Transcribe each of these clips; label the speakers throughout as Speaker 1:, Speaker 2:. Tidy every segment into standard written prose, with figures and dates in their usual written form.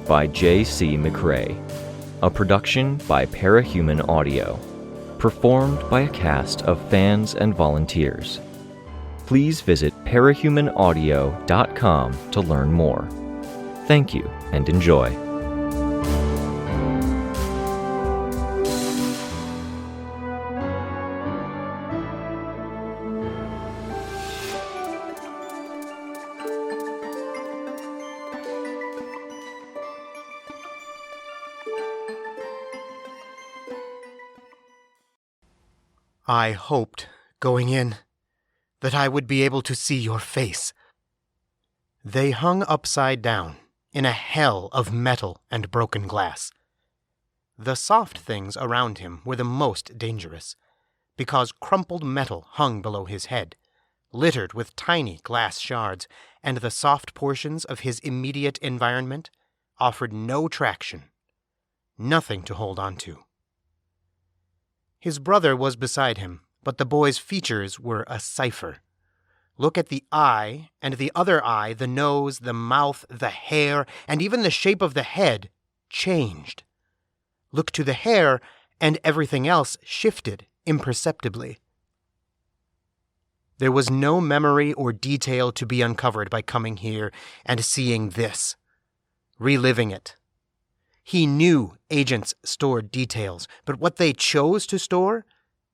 Speaker 1: by J.C. McRae. A production by Parahuman Audio. Performed by a cast of fans and volunteers. Please visit parahumanaudio.com to learn more. Thank you and enjoy.
Speaker 2: I hoped, going in, that I would be able to see your face. They hung upside down, in a hell of metal and broken glass. The soft things around him were the most dangerous, because crumpled metal hung below his head, littered with tiny glass shards, and the soft portions of his immediate environment offered no traction, nothing to hold on to. His brother was beside him, but the boy's features were a cipher. Look at the eye, and the other eye, the nose, the mouth, the hair, and even the shape of the head changed. Look to the hair, and everything else shifted imperceptibly. There was no memory or detail to be uncovered by coming here and seeing this, reliving it. He knew agents stored details, but what they chose to store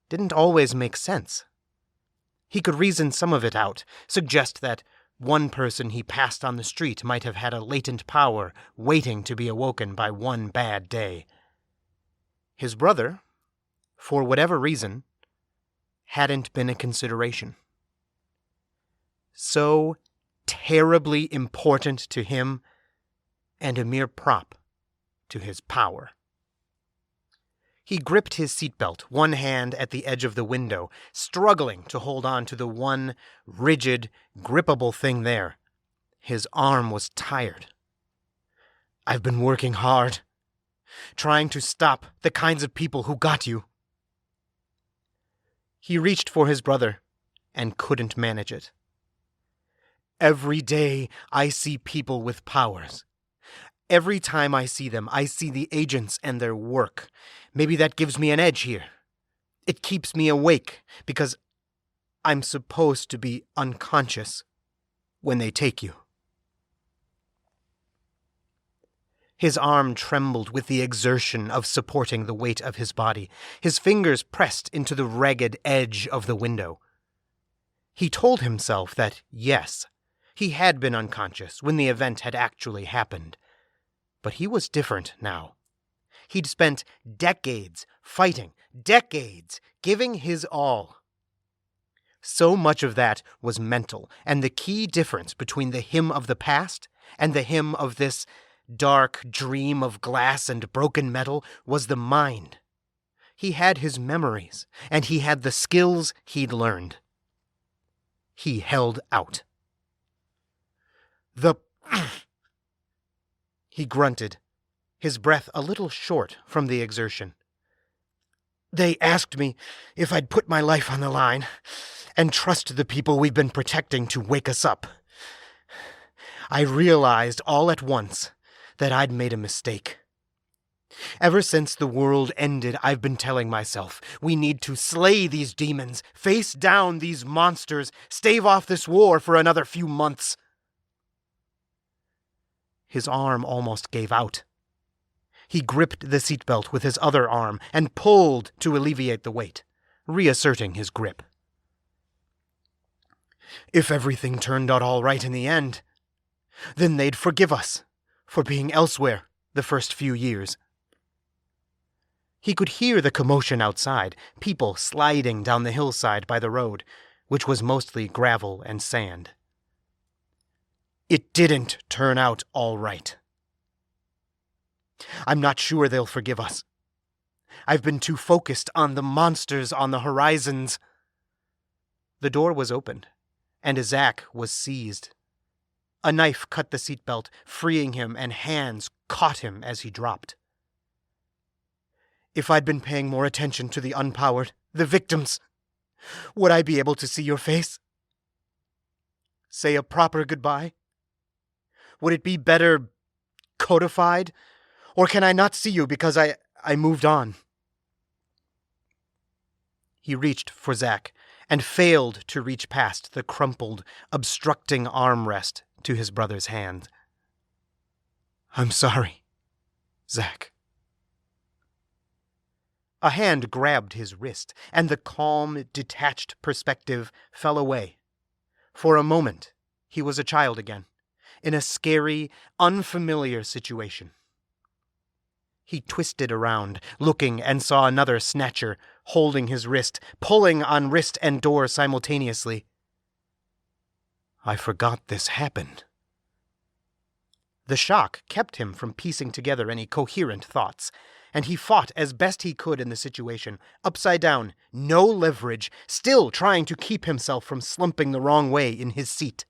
Speaker 2: didn't always make sense. He could reason some of it out, suggest that one person he passed on the street might have had a latent power waiting to be awoken by one bad day. His brother, for whatever reason, hadn't been a consideration. So terribly important to him, and a mere prop to his power. He gripped his seatbelt, one hand at the edge of the window, struggling to hold on to the one rigid, grippable thing there. His arm was tired. "I've been working hard, trying to stop the kinds of people who got you." He reached for his brother and couldn't manage it. "Every day I see people with powers. Every time I see them, I see the agents and their work. Maybe that gives me an edge here. It keeps me awake, because I'm supposed to be unconscious when they take you." His arm trembled with the exertion of supporting the weight of his body. His fingers pressed into the ragged edge of the window. He told himself that, yes, he had been unconscious when the event had actually happened. But he was different now. He'd spent decades fighting, decades giving his all. So much of that was mental, and the key difference between the him of the past and the him of this dark dream of glass and broken metal was the mind. He had his memories, and he had the skills he'd learned. He held out. He grunted, his breath a little short from the exertion. "They asked me if I'd put my life on the line and trust the people we've been protecting to wake us up. I realized all at once that I'd made a mistake. Ever since the world ended, I've been telling myself, we need to slay these demons, face down these monsters, stave off this war for another few months." His arm almost gave out. He gripped the seatbelt with his other arm and pulled to alleviate the weight, reasserting his grip. "If everything turned out all right in the end, then they'd forgive us for being elsewhere the first few years." He could hear the commotion outside, people sliding down the hillside by the road, which was mostly gravel and sand. "It didn't turn out all right. I'm not sure they'll forgive us. I've been too focused on the monsters on the horizons." The door was opened, and Zach was seized. A knife cut the seatbelt, freeing him, and hands caught him as he dropped. "If I'd been paying more attention to the unpowered, the victims, would I be able to see your face? Say a proper goodbye? Would it be better codified? Or can I not see you because I moved on? He reached for Zack and failed to reach past the crumpled, obstructing armrest to his brother's hand. I'm sorry, Zack. A hand grabbed his wrist, and the calm, detached perspective fell away. For a moment, he was a child again, in a scary, unfamiliar situation. He twisted around, looking, and saw another snatcher, holding his wrist, pulling on wrist and door simultaneously. I forgot this happened. The shock kept him from piecing together any coherent thoughts, and he fought as best he could in the situation, upside down, no leverage, still trying to keep himself from slumping the wrong way in his seat.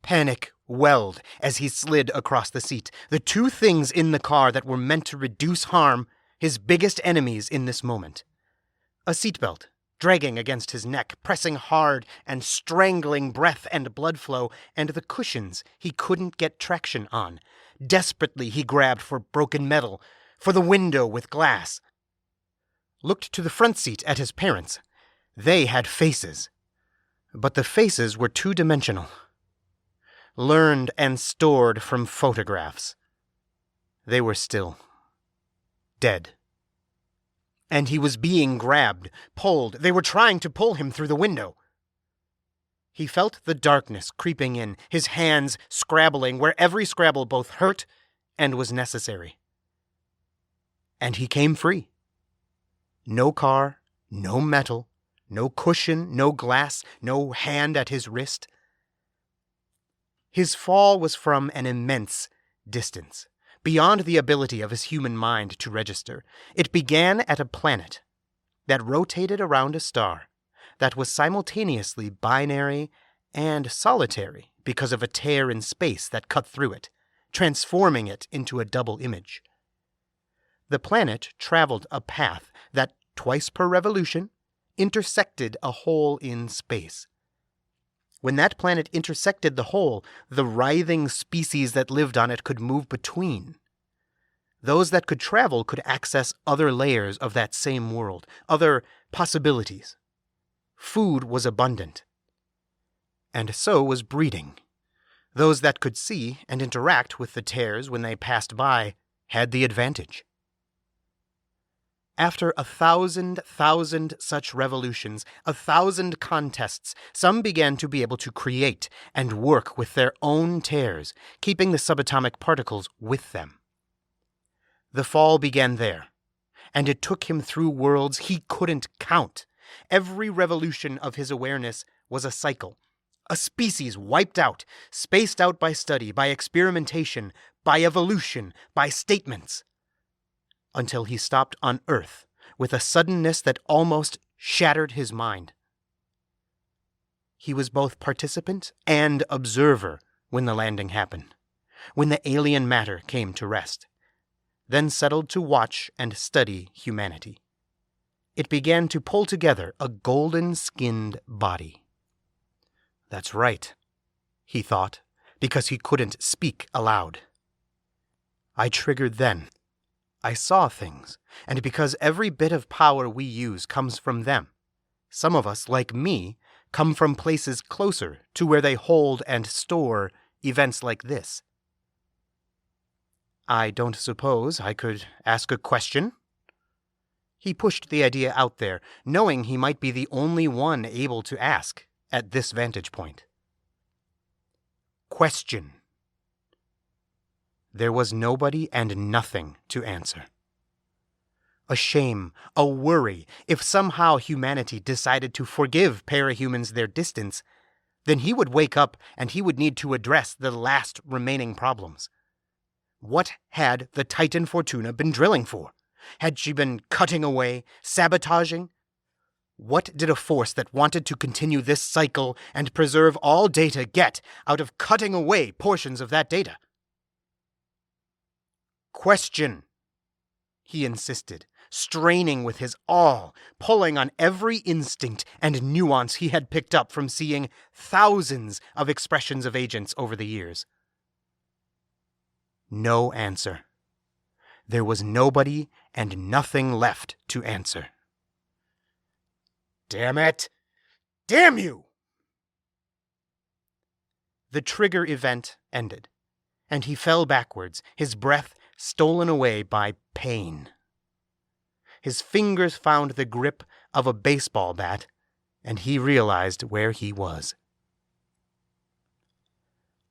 Speaker 2: Panic welled as he slid across the seat, the two things in the car that were meant to reduce harm, his biggest enemies in this moment. A seatbelt, dragging against his neck, pressing hard and strangling breath and blood flow, and the cushions he couldn't get traction on. Desperately he grabbed for broken metal, for the window with glass. Looked to the front seat at his parents. They had faces, but the faces were two-dimensional. Learned and stored from photographs. They were still dead. And he was being grabbed, pulled. They were trying to pull him through the window. He felt the darkness creeping in, his hands scrabbling where every scrabble both hurt and was necessary. And he came free. No car, no metal, no cushion, no glass, no hand at his wrist. His fall was from an immense distance, beyond the ability of his human mind to register. It began at a planet that rotated around a star that was simultaneously binary and solitary because of a tear in space that cut through it, transforming it into a double image. The planet traveled a path that, twice per revolution, intersected a hole in space. When that planet intersected the hole, the writhing species that lived on it could move between. Those that could travel could access other layers of that same world, other possibilities. Food was abundant. And so was breeding. Those that could see and interact with the tears when they passed by had the advantage. After 1,000 such revolutions, 1,000 contests, some began to be able to create and work with their own tears, keeping the subatomic particles with them. The fall began there, and it took him through worlds he couldn't count. Every revolution of his awareness was a cycle, a species wiped out, spaced out by study, by experimentation, by evolution, by statements, until he stopped on Earth with a suddenness that almost shattered his mind. He was both participant and observer when the landing happened, when the alien matter came to rest, then settled to watch and study humanity. It began to pull together a golden-skinned body. That's right, he thought, because he couldn't speak aloud. I triggered then. I saw things, and because every bit of power we use comes from them, some of us, like me, come from places closer to where they hold and store events like this. I don't suppose I could ask a question? He pushed the idea out there, knowing he might be the only one able to ask at this vantage point. Question. There was nobody and nothing to answer. A shame, a worry, if somehow humanity decided to forgive parahumans their distance, then he would wake up and he would need to address the last remaining problems. What had the Titan Fortuna been drilling for? Had she been cutting away, sabotaging? What did a force that wanted to continue this cycle and preserve all data get out of cutting away portions of that data? Question, he insisted, straining with his all, pulling on every instinct and nuance he had picked up from seeing thousands of expressions of agents over the years. No answer. There was nobody and nothing left to answer. Damn it! Damn you! The trigger event ended, and he fell backwards, his breath stolen away by pain. His fingers found the grip of a baseball bat, and he realized where he was.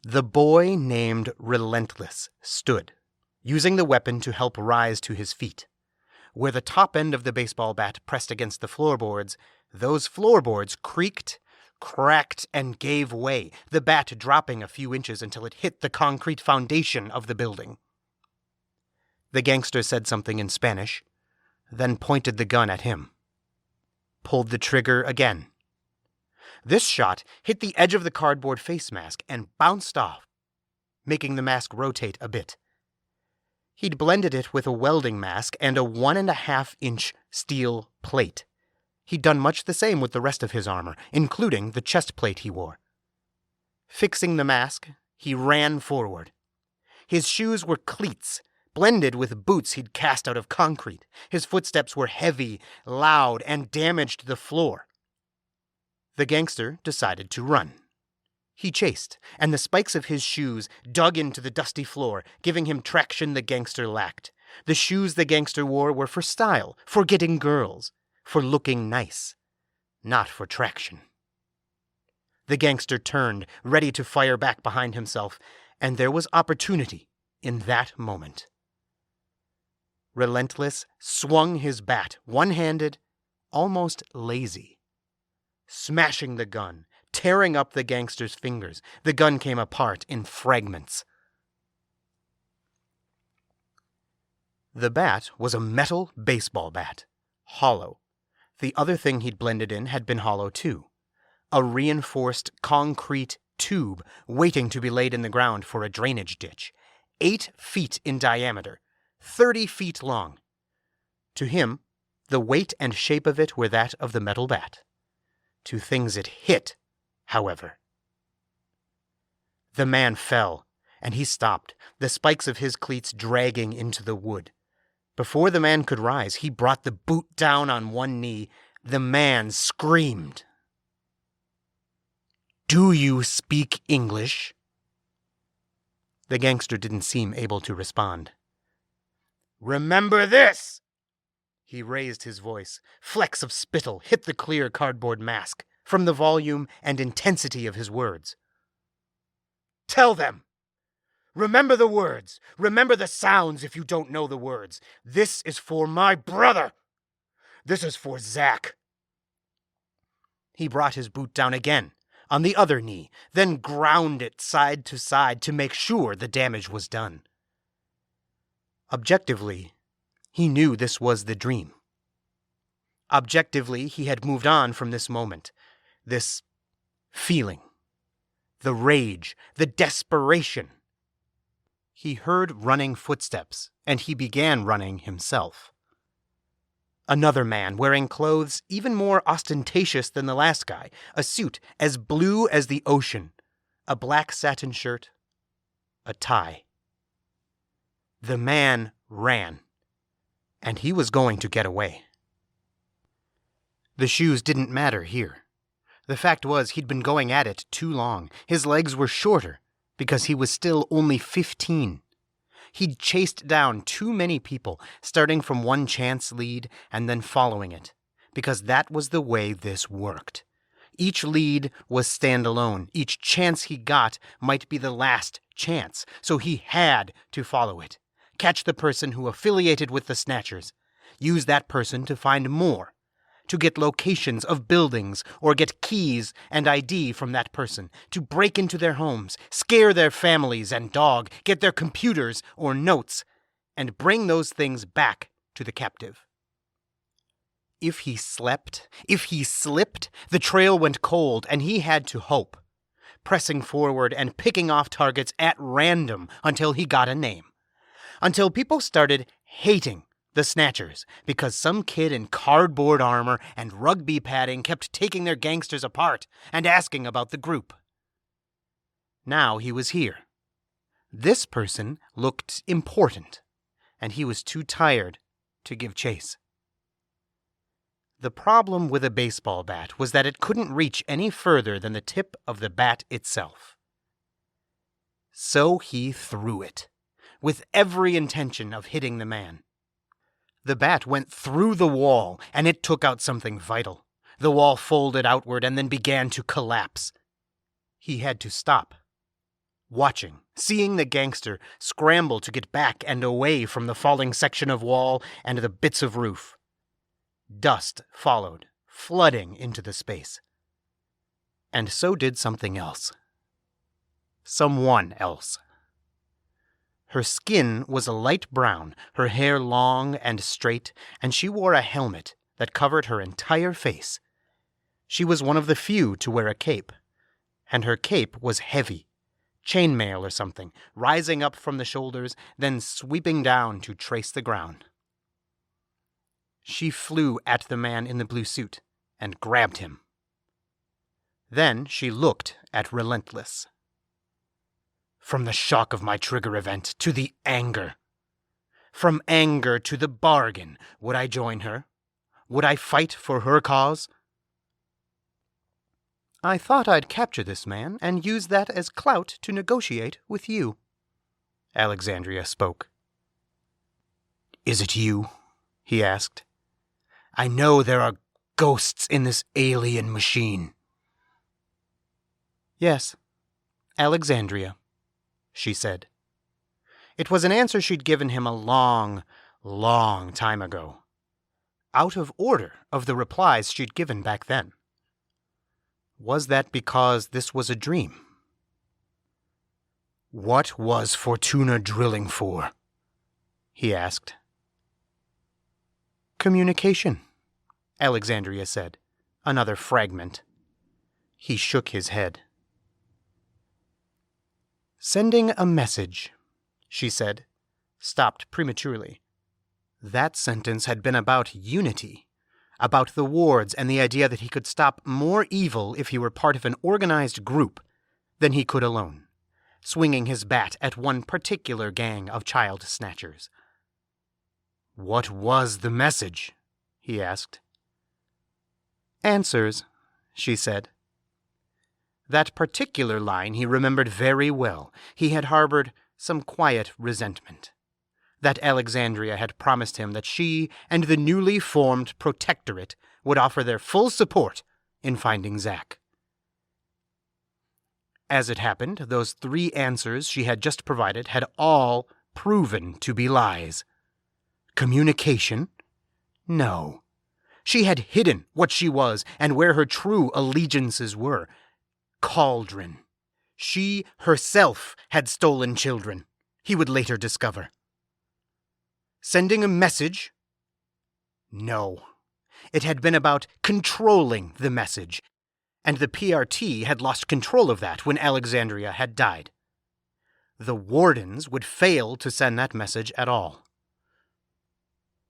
Speaker 2: The boy named Relentless stood, using the weapon to help rise to his feet. Where the top end of the baseball bat pressed against the floorboards, those floorboards creaked, cracked, and gave way, the bat dropping a few inches until it hit the concrete foundation of the building. The gangster said something in Spanish, then pointed the gun at him. Pulled the trigger again. This shot hit the edge of the cardboard face mask and bounced off, making the mask rotate a bit. He'd blended it with a welding mask and a 1.5-inch steel plate. He'd done much the same with the rest of his armor, including the chest plate he wore. Fixing the mask, he ran forward. His shoes were cleats, blended with boots he'd cast out of concrete. His footsteps were heavy, loud, and damaged the floor. The gangster decided to run. He chased, and the spikes of his shoes dug into the dusty floor, giving him traction the gangster lacked. The shoes the gangster wore were for style, for getting girls, for looking nice, not for traction. The gangster turned, ready to fire back behind himself, and there was opportunity in that moment. Relentless swung his bat, one-handed, almost lazy, smashing the gun, tearing up the gangster's fingers. The gun came apart in fragments. The bat was a metal baseball bat, hollow. The other thing he'd blended in had been hollow too. A reinforced concrete tube waiting to be laid in the ground for a drainage ditch, 8 feet in diameter, 30 feet long. To him, the weight and shape of it were that of the metal bat. To things it hit, however. The man fell, and he stopped, the spikes of his cleats dragging into the wood. Before the man could rise, he brought the boot down on one knee. The man screamed. "Do you speak English?" The gangster didn't seem able to respond. "Remember this!" He raised his voice. Flecks of spittle hit the clear cardboard mask from the volume and intensity of his words. "Tell them! Remember the words. Remember the sounds if you don't know the words. This is for my brother. This is for Zach." He brought his boot down again, on the other knee, then ground it side to side to make sure the damage was done. Objectively, he knew this was the dream. Objectively, he had moved on from this moment, this feeling, the rage, the desperation. He heard running footsteps, and he began running himself. Another man, wearing clothes even more ostentatious than the last guy, a suit as blue as the ocean, a black satin shirt, a tie. The man ran, and he was going to get away. The shoes didn't matter here. The fact was he'd been going at it too long. His legs were shorter, because he was still only 15. He'd chased down too many people, starting from one chance lead and then following it, because that was the way this worked. Each lead was standalone. Each chance he got might be the last chance, so he had to follow it. Catch the person who affiliated with the Snatchers. Use that person to find more. To get locations of buildings or get keys and ID from that person, to break into their homes, scare their families and dog, get their computers or notes, and bring those things back to the captive. If he slept, if he slipped, the trail went cold and he had to hope, pressing forward and picking off targets at random until he got a name. Until people started hating the Snatchers, because some kid in cardboard armor and rugby padding kept taking their gangsters apart and asking about the group. Now he was here, This person looked important, and he was too tired to give chase. The problem with a baseball bat was that it couldn't reach any further than the tip of the bat itself. So he threw it, with every intention of hitting the man. The bat went through the wall, and it took out something vital. The wall folded outward and then began to collapse. He had to stop, watching, seeing the gangster scramble to get back and away from the falling section of wall and the bits of roof. Dust followed, flooding into the space. And so did something else. Someone else. Her skin was a light brown, her hair long and straight, and she wore a helmet that covered her entire face. She was one of the few to wear a cape, and her cape was heavy, chainmail or something, rising up from the shoulders, then sweeping down to trace the ground. She flew at the man in the blue suit and grabbed him. Then she looked at Relentless. From the shock of my trigger event to the anger. From anger to the bargain. Would I join her? Would I fight for her cause? I thought I'd capture this man and use that as clout to negotiate with you. Alexandria spoke. Is it you? He asked. I know there are ghosts in this alien machine. Yes, Alexandria, she said. It was an answer she'd given him a long, long time ago, out of order of the replies she'd given back then. Was that because this was a dream? What was Fortuna drilling for? He asked. Communication, Alexandria said, another fragment. He shook his head. Sending a message, she said, stopped prematurely. That sentence had been about unity, about the wards and the idea that he could stop more evil if he were part of an organized group than he could alone, swinging his bat at one particular gang of child snatchers. What was the message? He asked. Answers, she said. That particular line he remembered very well. He had harbored some quiet resentment. That Alexandria had promised him that she and the newly formed protectorate would offer their full support in finding Zack. As it happened, those 3 answers she had just provided had all proven to be lies. Communication? No. She had hidden what she was and where her true allegiances were. Cauldron. She herself had stolen children, he would later discover. Sending a message? No. It had been about controlling the message, and the PRT had lost control of that when Alexandria had died. The wardens would fail to send that message at all.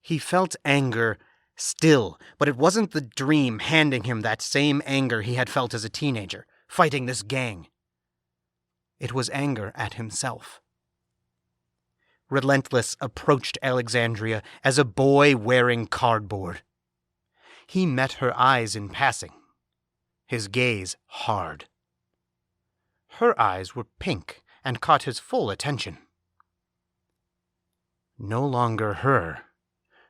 Speaker 2: He felt anger still, but it wasn't the dream handing him that same anger he had felt as a teenager, fighting this gang. It was anger at himself. Relentless approached Alexandria as a boy wearing cardboard. He met her eyes in passing, his gaze hard. Her eyes were pink and caught his full attention. No longer her.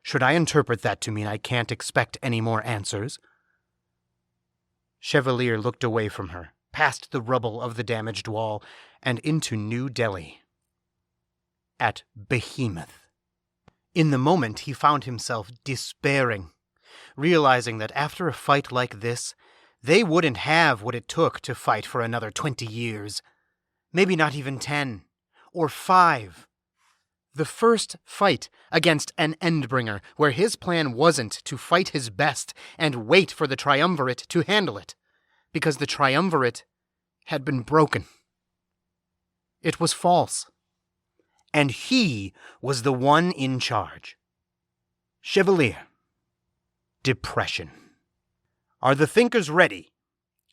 Speaker 2: Should I interpret that to mean I can't expect any more answers? Chevalier looked away from her, past the rubble of the damaged wall, and into New Delhi. At Behemoth. In the moment, he found himself despairing, realizing that after a fight like this, they wouldn't have what it took to fight for another 20 years. Maybe not even 10, or 5. The first fight against an Endbringer, where his plan wasn't to fight his best and wait for the Triumvirate to handle it, because the Triumvirate had been broken. It was false. And he was the one in charge. Chevalier. Depression. Are the thinkers ready?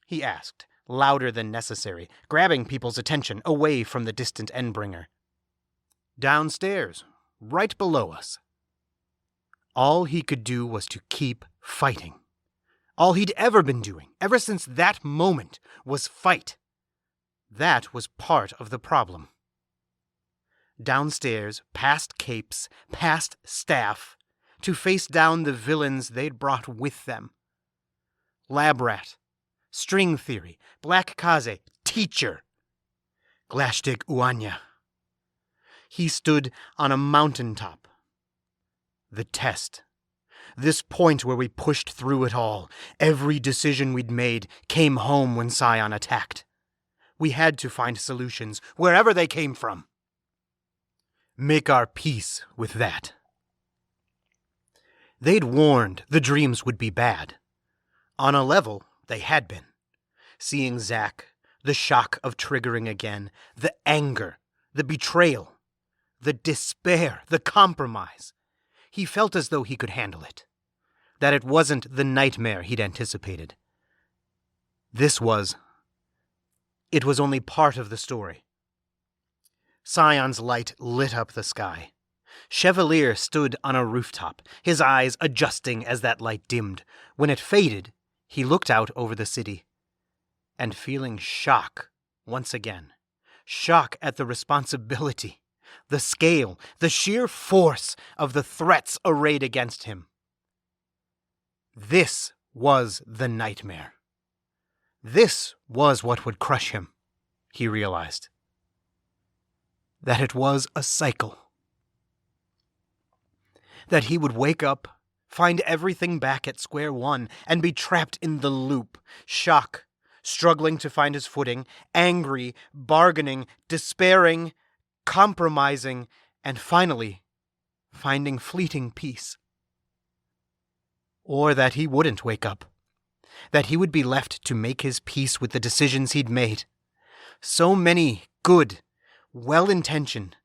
Speaker 2: He asked, louder than necessary, grabbing people's attention away from the distant Endbringer. Downstairs, right below us. All he could do was to keep fighting. All he'd ever been doing, ever since that moment, was fight. That was part of the problem. Downstairs, past capes, past staff, to face down the villains they'd brought with them. Lab rat, string theory, black kaze, teacher, glashtig uanya. He stood on a mountaintop. The test. This point where we pushed through it all. Every decision we'd made came home when Scion attacked. We had to find solutions, wherever they came from. Make our peace with that. They'd warned the dreams would be bad. On a level, they had been. Seeing Zack, the shock of triggering again, the anger, the betrayal, the despair, the compromise. He felt as though he could handle it. That it wasn't the nightmare he'd anticipated. It was only part of the story. Scion's light lit up the sky. Chevalier stood on a rooftop, his eyes adjusting as that light dimmed. When it faded, he looked out over the city. And feeling shock once again. Shock at the responsibility, the scale, the sheer force of the threats arrayed against him. This was the nightmare. This was what would crush him, he realized. That it was a cycle. That he would wake up, find everything back at square one, and be trapped in the loop. Shock, struggling to find his footing, angry, bargaining, despairing, compromising, and finally, finding fleeting peace. Or that he wouldn't wake up. That he would be left to make his peace with the decisions he'd made. So many good, well-intentioned,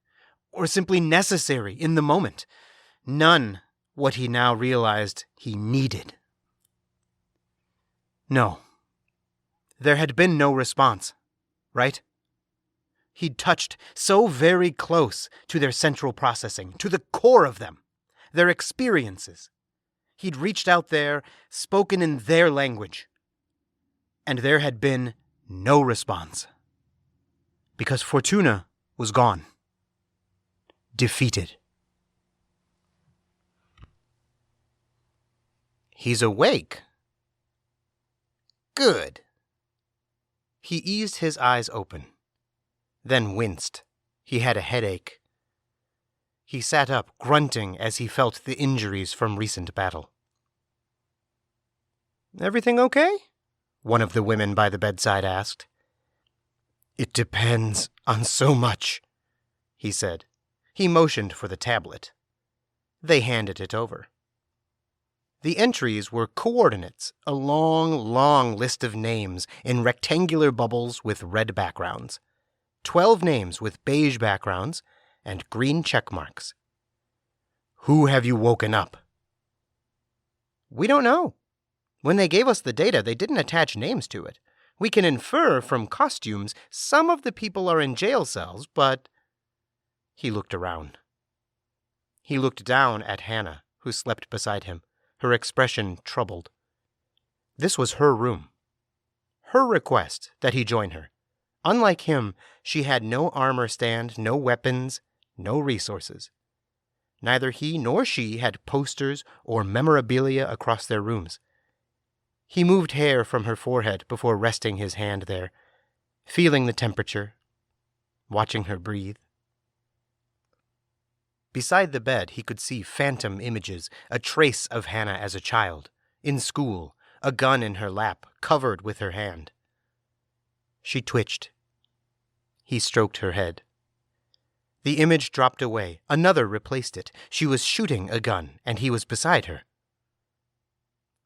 Speaker 2: or simply necessary in the moment. None what he now realized he needed. No. There had been no response, right? He'd touched so very close to their central processing, to the core of them, their experiences. He'd reached out there, spoken in their language. And there had been no response. Because Fortuna was gone. Defeated. He's awake. Good. He eased his eyes open, then winced. He had a headache. He sat up, grunting as he felt the injuries from recent battle. "Everything okay?" one of the women by the bedside asked. "It depends on so much," he said. He motioned for the tablet. They handed it over. The entries were coordinates, a long, long list of names in rectangular bubbles with red backgrounds. 12 names with beige backgrounds and green check marks. "Who have you woken up?" "We don't know. When they gave us the data, they didn't attach names to it. We can infer from costumes some of the people are in jail cells, but..." He looked around. He looked down at Hannah, who slept beside him, her expression troubled. This was her room. Her request that he join her. Unlike him, she had no armor stand, no weapons, no resources. Neither he nor she had posters or memorabilia across their rooms. He moved hair from her forehead before resting his hand there, feeling the temperature, watching her breathe. Beside the bed, he could see phantom images, a trace of Hannah as a child, in school, a gun in her lap, covered with her hand. She twitched. He stroked her head. The image dropped away. Another replaced it. She was shooting a gun, and he was beside her.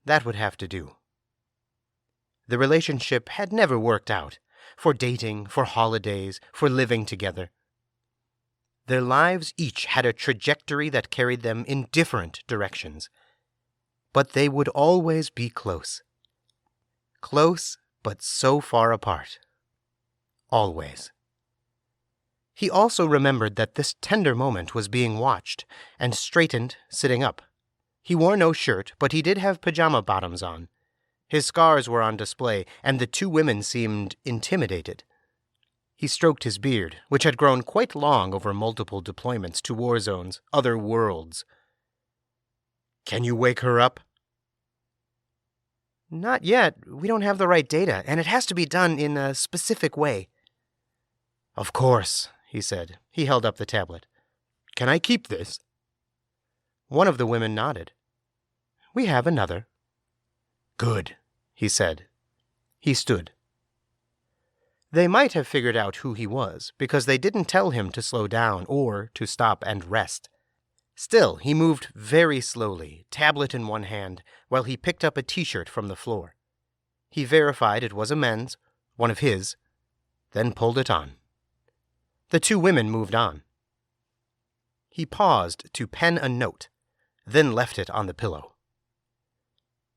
Speaker 2: That would have to do. The relationship had never worked out, for dating, for holidays, for living together. Their lives each had a trajectory that carried them in different directions. But they would always be close. Close but so far apart. Always. He also remembered that this tender moment was being watched, and straightened, sitting up. He wore no shirt, but he did have pajama bottoms on. His scars were on display, and the two women seemed intimidated. He stroked his beard, which had grown quite long over multiple deployments to war zones, other worlds. "Can you wake her up?" "Not yet. We don't have the right data, and it has to be done in a specific way." "Of course," he said. He held up the tablet. "Can I keep this?" One of the women nodded. "We have another." "Good," he said. He stood. They might have figured out who he was, because they didn't tell him to slow down or to stop and rest. Still, he moved very slowly, tablet in one hand, while he picked up a t-shirt from the floor. He verified it was a men's, one of his, then pulled it on. The two women moved on. He paused to pen a note, then left it on the pillow.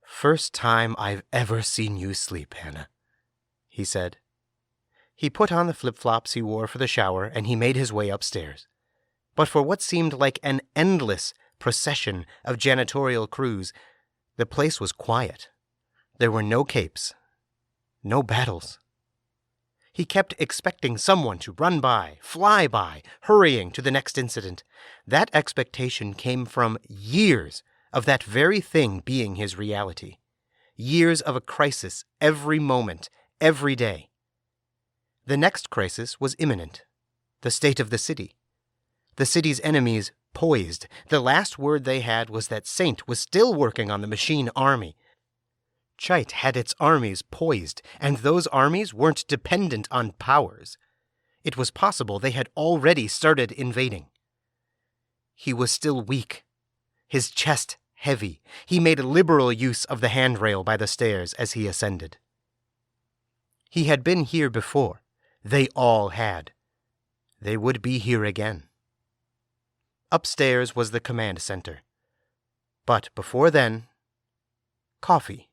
Speaker 2: "First time I've ever seen you sleep, Hannah," he said. He put on the flip-flops he wore for the shower, and he made his way upstairs. But for what seemed like an endless procession of janitorial crews, the place was quiet. There were no capes, no battles. He kept expecting someone to run by, fly by, hurrying to the next incident. That expectation came from years of that very thing being his reality. Years of a crisis every moment, every day. The next crisis was imminent. The state of the city. The city's enemies poised. The last word they had was that Saint was still working on the machine army. Chite had its armies poised, and those armies weren't dependent on powers. It was possible they had already started invading. He was still weak, his chest heavy. He made liberal use of the handrail by the stairs as he ascended. He had been here before. They all had. They would be here again. Upstairs was the command center. But before then, coffee.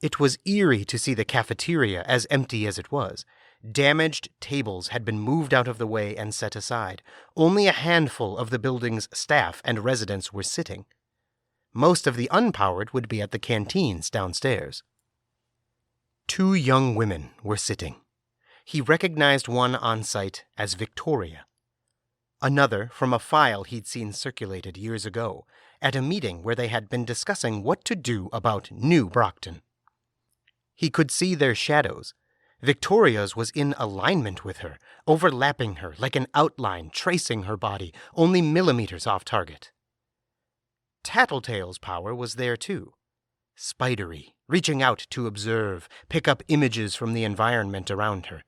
Speaker 2: It was eerie to see the cafeteria as empty as it was. Damaged tables had been moved out of the way and set aside. Only a handful of the building's staff and residents were sitting. Most of the unpowered would be at the canteens downstairs. Two young women were sitting. He recognized one on sight as Victoria. Another from a file he'd seen circulated years ago, at a meeting where they had been discussing what to do about New Brockton. He could see their shadows. Victoria's was in alignment with her, overlapping her like an outline tracing her body, only millimeters off target. Tattletale's power was there too. Spidery, reaching out to observe, pick up images from the environment around her.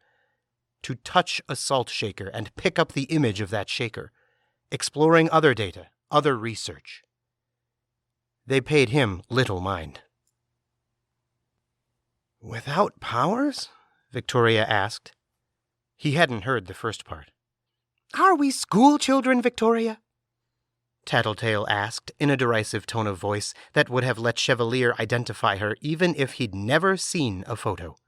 Speaker 2: To touch a salt shaker and pick up the image of that shaker, exploring other data, other research. They paid him little mind. "Without powers?" Victoria asked. He hadn't heard the first part. "Are we school children, Victoria?" Tattletale asked in a derisive tone of voice that would have let Chevalier identify her even if he'd never seen a photo.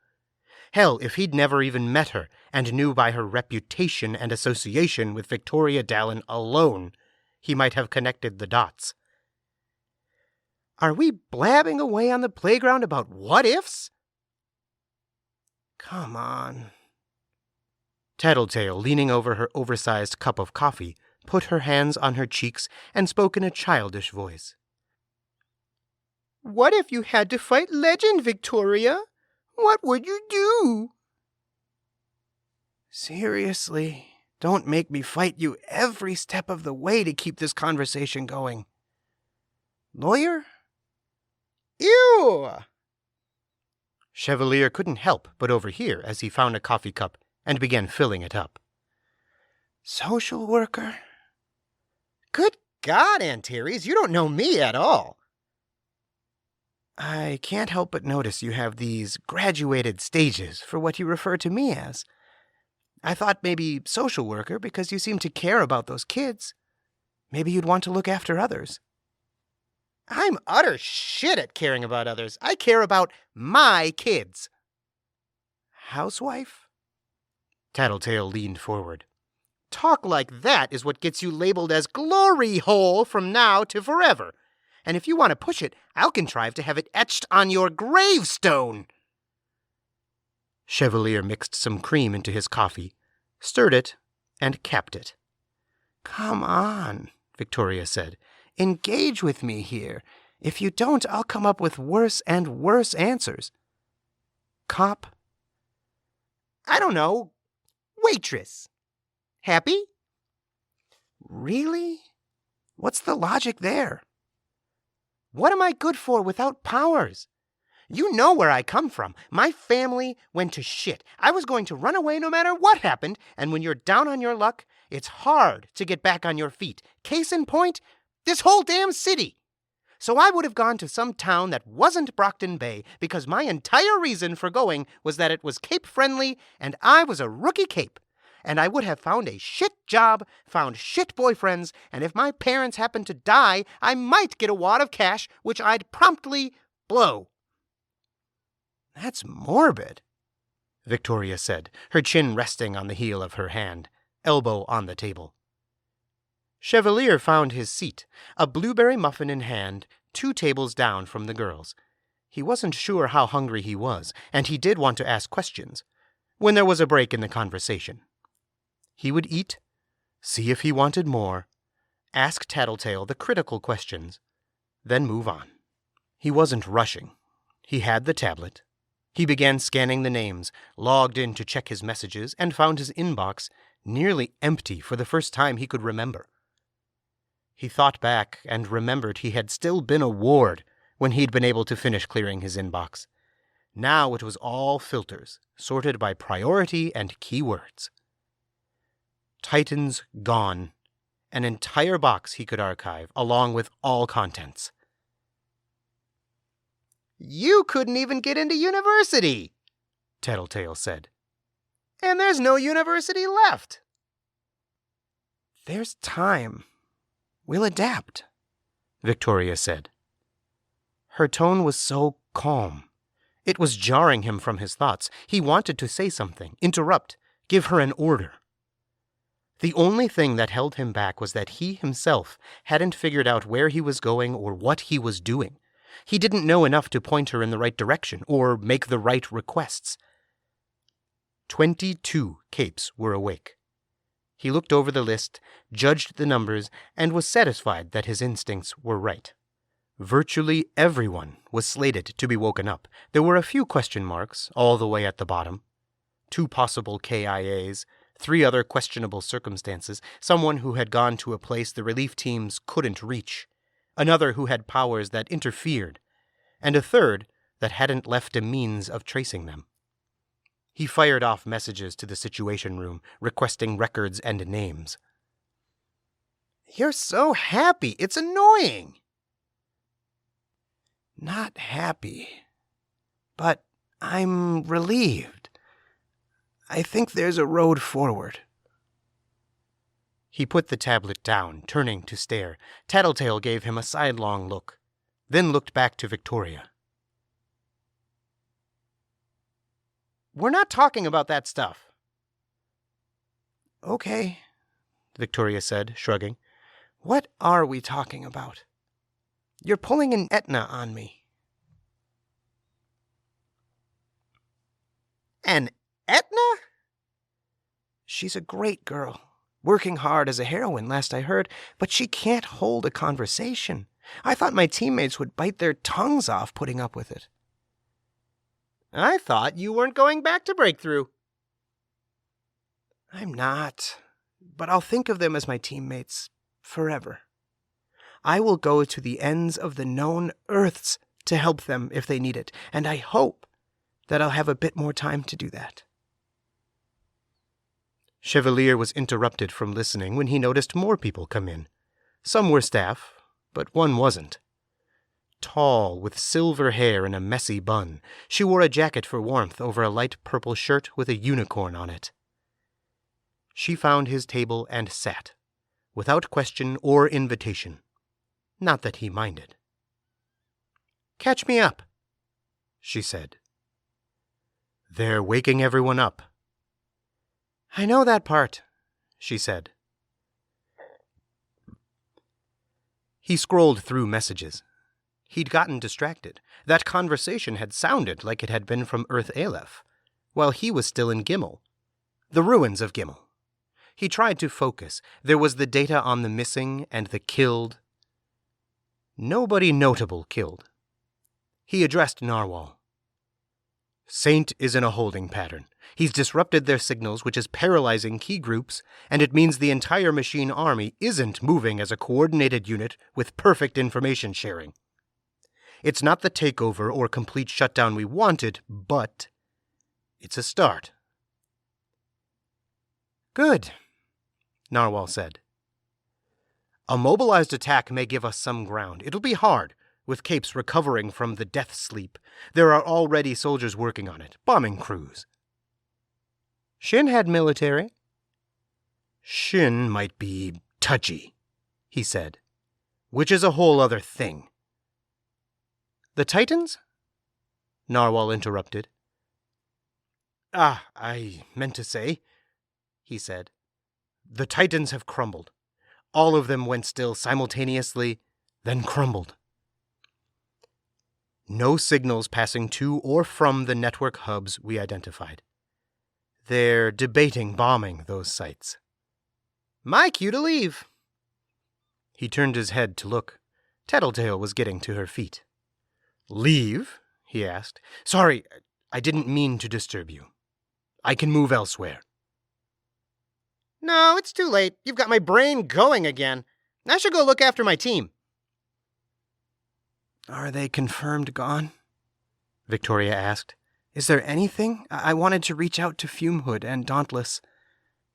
Speaker 2: Hell, if he'd never even met her and knew by her reputation and association with Victoria Dallin alone, he might have connected the dots. "Are we blabbing away on the playground about what-ifs?" "Come on." Tattletale, leaning over her oversized cup of coffee, put her hands on her cheeks and spoke in a childish voice. "What if you had to fight Legend, Victoria? What would you do?" "Seriously, don't make me fight you every step of the way to keep this conversation going. Lawyer?" "Ew!" Chevalier couldn't help but overhear as he found a coffee cup and began filling it up. "Social worker?" "Good God, Antares, you don't know me at all." "I can't help but notice you have these graduated stages for what you refer to me as. I thought maybe social worker because you seem to care about those kids. Maybe you'd want to look after others." I'm utter shit at caring about others. I care about my kids. Housewife? Tattletale leaned forward. Talk like that is what gets you labeled as glory hole from now to forever. And if you want to push it, I'll contrive to have it etched on your gravestone. Chevalier mixed some cream into his coffee, stirred it, and capped it. Come on, Victoria said. Engage with me here. If you don't, I'll come up with worse and worse answers. Cop? I don't know. Waitress. Happy? Really? What's the logic there? What am I good for without powers? You know where I come from. My family went to shit. I was going to run away no matter what happened, and when you're down on your luck, it's hard to get back on your feet. Case in point, this whole damn city. So I would have gone to some town that wasn't Brockton Bay because my entire reason for going was that it was Cape-friendly and I was a rookie Cape. And I would have found a shit job, found shit boyfriends, and if my parents happened to die, I might get a wad of cash, which I'd promptly blow. That's morbid, Victoria said, her chin resting on the heel of her hand, elbow on the table. Chevalier found his seat, a blueberry muffin in hand, 2 tables down from the girls. He wasn't sure how hungry he was, and he did want to ask questions, when there was a break in the conversation. He would eat, see if he wanted more, ask Tattletale the critical questions, then move on. He wasn't rushing. He had the tablet. He began scanning the names, logged in to check his messages, and found his inbox nearly empty for the first time he could remember. He thought back and remembered he had still been a ward when he'd been able to finish clearing his inbox. Now it was all filters, sorted by priority and keywords. Titans gone. An entire box he could archive, along with all contents. You couldn't even get into university, Tattletale said. And there's no university left. There's time. We'll adapt, Victoria said. Her tone was so calm. It was jarring him from his thoughts. He wanted to say something, interrupt, give her an order. The only thing that held him back was that he himself hadn't figured out where he was going or what he was doing. He didn't know enough to point her in the right direction or make the right requests. 22 capes were awake. He looked over the list, judged the numbers, and was satisfied that his instincts were right. Virtually everyone was slated to be woken up. There were a few question marks all the way at the bottom. 2 possible KIAs, 3 other questionable circumstances, someone who had gone to a place the relief teams couldn't reach, another who had powers that interfered, and a third that hadn't left a means of tracing them. He fired off messages to the Situation Room, requesting records and names. You're so happy, it's annoying. Not happy, but I'm relieved. I think there's a road forward. He put the tablet down, turning to stare. Tattletale gave him a sidelong look, then looked back to Victoria. We're not talking about that stuff. Okay, Victoria said, shrugging. What are we talking about? You're pulling an Etna on me. An Etna? She's a great girl, working hard as a heroine, last I heard, but she can't hold a conversation. I thought my teammates would bite their tongues off putting up with it. I thought you weren't going back to Breakthrough. I'm not, but I'll think of them as my teammates forever. I will go to the ends of the known Earths to help them if they need it, and I hope that I'll have a bit more time to do that. Chevalier was interrupted from listening when he noticed more people come in. Some were staff, but one wasn't. Tall, with silver hair in a messy bun, she wore a jacket for warmth over a light purple shirt with a unicorn on it. She found his table and sat, without question or invitation. Not that he minded. Catch me up, she said. They're waking everyone up. I know that part, she said. He scrolled through messages. He'd gotten distracted. That conversation had sounded like it had been from Earth Aleph, while he was still in Gimel. The ruins of Gimel. He tried to focus. There was the data on the missing and the killed. Nobody notable killed. He addressed Narwhal. Saint is in a holding pattern. He's disrupted their signals, which is paralyzing key groups, and it means the entire machine army isn't moving as a coordinated unit with perfect information sharing. It's not the takeover or complete shutdown we wanted, but it's a start. Good, Narwhal said. A mobilized attack may give us some ground. It'll be hard, with Capes recovering from the death sleep. There are already soldiers working on it, bombing crews. Shin had military. Shin might be touchy, he said, which is a whole other thing. The Titans? Narwhal interrupted. I meant to say, he said, the Titans have crumbled. All of them went still simultaneously, then crumbled. No signals passing to or from the network hubs we identified. They're debating bombing those sites. My cue to leave. He turned his head to look. Tattletale was getting to her feet. Leave? He asked. Sorry, I didn't mean to disturb you. I can move elsewhere. No, it's too late. You've got my brain going again. I should go look after my team. Are they confirmed gone? Victoria asked. Is there anything? I wanted to reach out to Fumehood and Dauntless.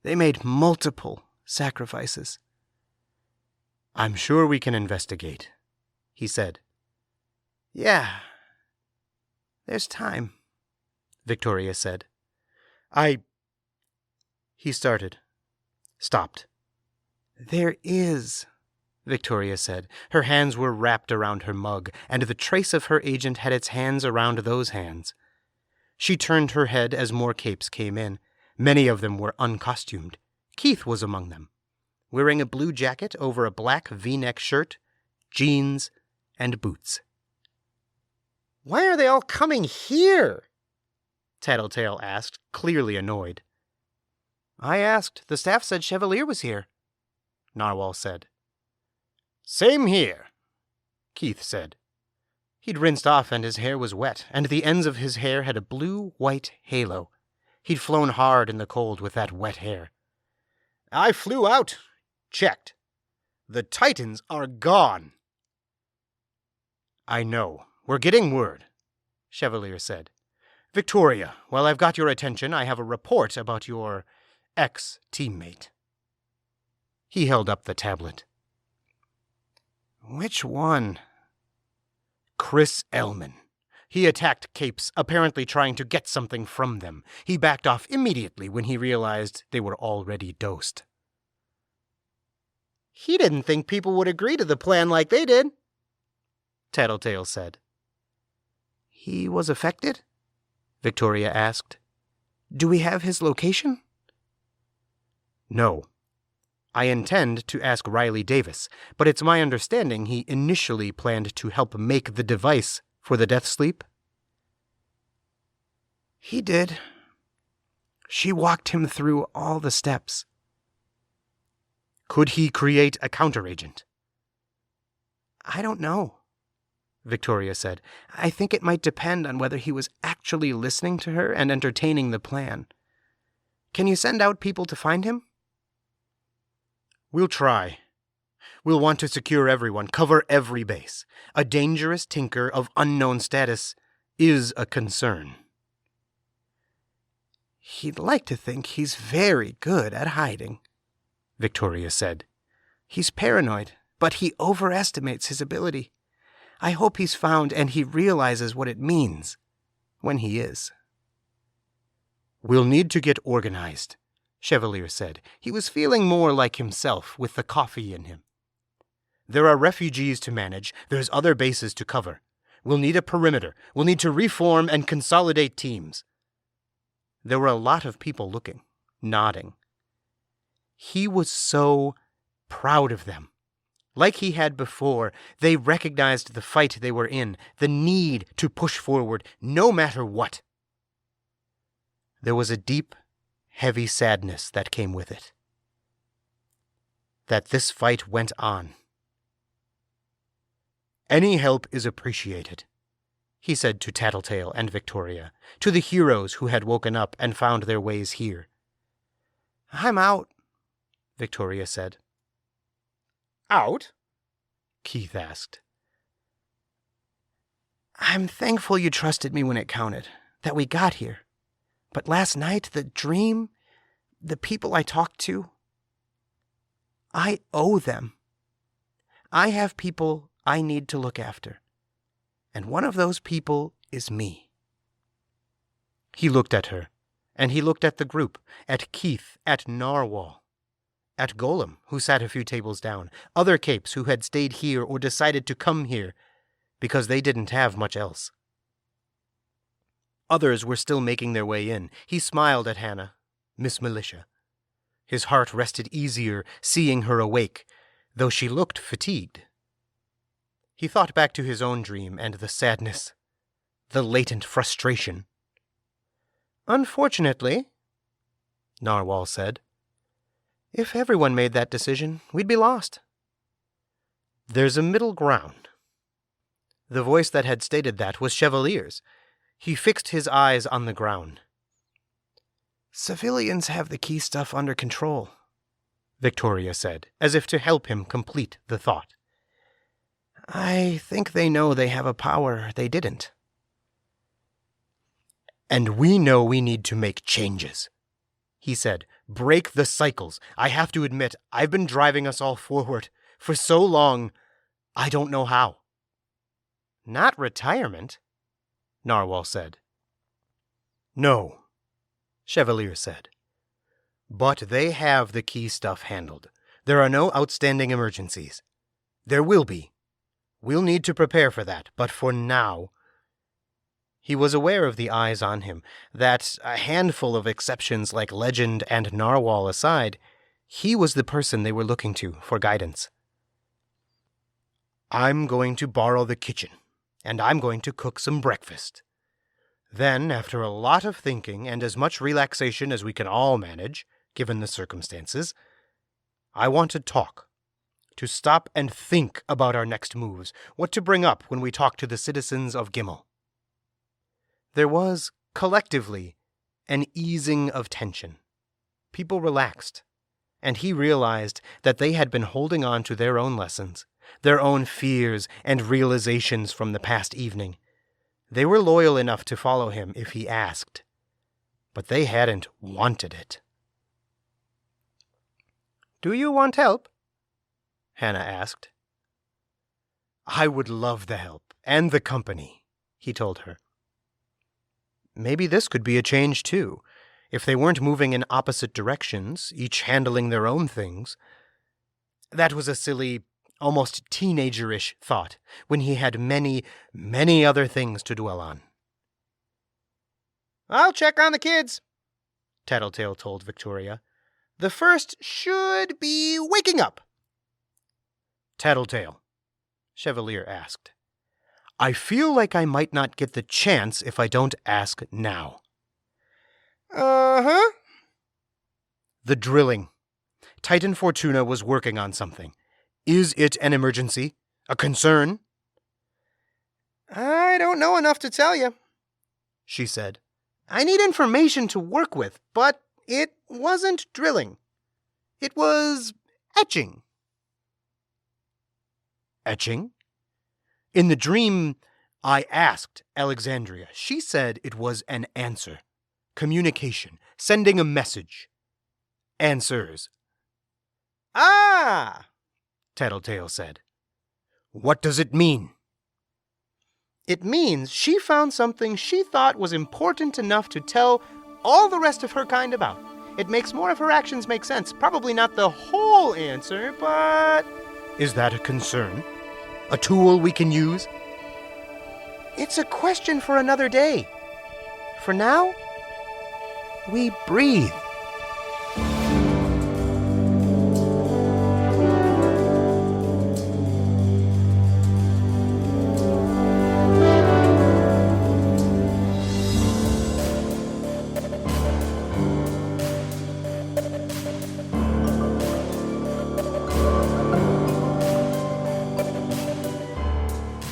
Speaker 2: They made multiple sacrifices. I'm sure we can investigate, he said. Yeah. There's time, Victoria said. He started. Stopped. There is, Victoria said. Her hands were wrapped around her mug, and the trace of her agent had its hands around those hands. She turned her head as more capes came in. Many of them were uncostumed. Keith was among them, wearing a blue jacket over a black V-neck shirt, jeans, and boots. Why are they all coming here? Tattletale asked, clearly annoyed. I asked. The staff said Chevalier was here, Narwhal said. Same here, Keith said. He'd rinsed off and his hair was wet, and the ends of his hair had a blue-white halo. He'd flown hard in the cold with that wet hair. I flew out. Checked. The Titans are gone. I know. We're getting word, Chevalier said. Victoria, while I've got your attention, I have a report about your ex-teammate. He held up the tablet. Which one? Chris Ellman. He attacked Capes, apparently trying to get something from them. He backed off immediately when he realized they were already dosed. He didn't think people would agree to the plan like they did, Tattletale said. He was affected? Victoria asked. Do we have his location? No. I intend to ask Riley Davis, but it's my understanding he initially planned to help make the device for the death sleep. He did. She walked him through all the steps. Could he create a counteragent? I don't know, Victoria said. I think it might depend on whether he was actually listening to her and entertaining the plan. Can you send out people to find him? We'll try. We'll want to secure everyone, cover every base. A dangerous tinker of unknown status is a concern. He'd like to think he's very good at hiding, Victoria said. He's paranoid, but he overestimates his ability. I hope he's found and he realizes what it means when he is. We'll need to get organized, Chevalier said. He was feeling more like himself with the coffee in him. There are refugees to manage. There's other bases to cover. We'll need a perimeter. We'll need to reform and consolidate teams. There were a lot of people looking, nodding. He was so proud of them. Like he had before, they recognized the fight they were in, the need to push forward, no matter what. There was a deep, heavy sadness that came with it. That this fight went on. "Any help is appreciated," he said to Tattletale and Victoria, to the heroes who had woken up and found their ways here. "I'm out," Victoria said. "Out?" Keith asked. "I'm thankful you trusted me when it counted, that we got here. But last night, the dream, the people I talked to, I owe them. I have people I need to look after, and one of those people is me." He looked at her, and he looked at the group, at Keith, at Narwhal, at Golem, who sat a few tables down, other capes who had stayed here or decided to come here because they didn't have much else. Others were still making their way in. He smiled at Hannah, Miss Militia. His heart rested easier seeing her awake, though she looked fatigued. He thought back to his own dream and the sadness, the latent frustration. "Unfortunately," Narwhal said, "if everyone made that decision, we'd be lost. There's a middle ground." The voice that had stated that was Chevalier's. He fixed his eyes on the ground. "Civilians have the key stuff under control," Victoria said, as if to help him complete the thought. "I think they know they have a power they didn't." "And we know we need to make changes," he said. "Break the cycles. I have to admit, I've been driving us all forward for so long, I don't know how." "Not retirement," Narwhal said. "No," Chevalier said. "But they have the key stuff handled. There are no outstanding emergencies. There will be. We'll need to prepare for that, but for now..." He was aware of the eyes on him, that, a handful of exceptions like Legend and Narwhal aside, he was the person they were looking to for guidance. "I'm going to borrow the kitchen, and I'm going to cook some breakfast. Then, after a lot of thinking and as much relaxation as we can all manage, given the circumstances, I want to talk. To stop and think about our next moves, what to bring up when we talk to the citizens of Gimel." There was, collectively, an easing of tension. People relaxed, and he realized that they had been holding on to their own lessons, their own fears and realizations from the past evening. They were loyal enough to follow him if he asked, but they hadn't wanted it. "Do you want help?" Hannah asked. "I would love the help and the company," he told her. Maybe this could be a change, too, if they weren't moving in opposite directions, each handling their own things. That was a silly, almost teenager-ish thought, when he had many, many other things to dwell on. "I'll check on the kids," Tattletale told Victoria. "The first should be waking up." "Tattletale," Chevalier asked, "I feel like I might not get the chance if I don't ask now." "Uh-huh." "The drilling. Titan Fortuna was working on something. Is it an emergency? A concern?" "I don't know enough to tell you," she said. "I need information to work with, but it wasn't drilling. It was etching." "Etching? In the dream, I asked Alexandria. She said it was an answer. Communication. Sending a message. Answers." "Ah!" Tattletale said. "What does it mean?" "It means she found something she thought was important enough to tell all the rest of her kind about. It makes more of her actions make sense. Probably not the whole answer, but..." "Is that a concern? A tool we can use?" It's a question for another day. For now, we breathe.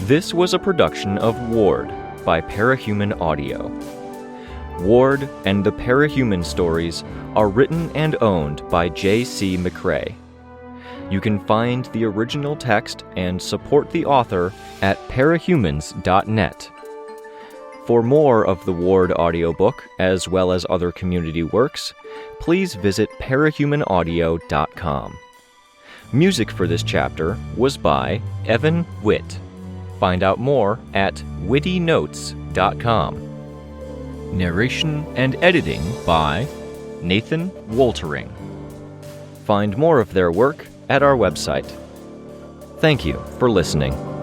Speaker 1: This was a production of Ward by Parahuman Audio. Ward and the Parahuman stories are written and owned by J.C. McCrae. You can find the original text and support the author at parahumans.net. For more of the Ward audiobook, as well as other community works, please visit parahumanaudio.com. Music for this chapter was by Evan Witt. Find out more at wittynotes.com. Narration and editing by Nathan Woltering. Find more of their work at our website. Thank you for listening.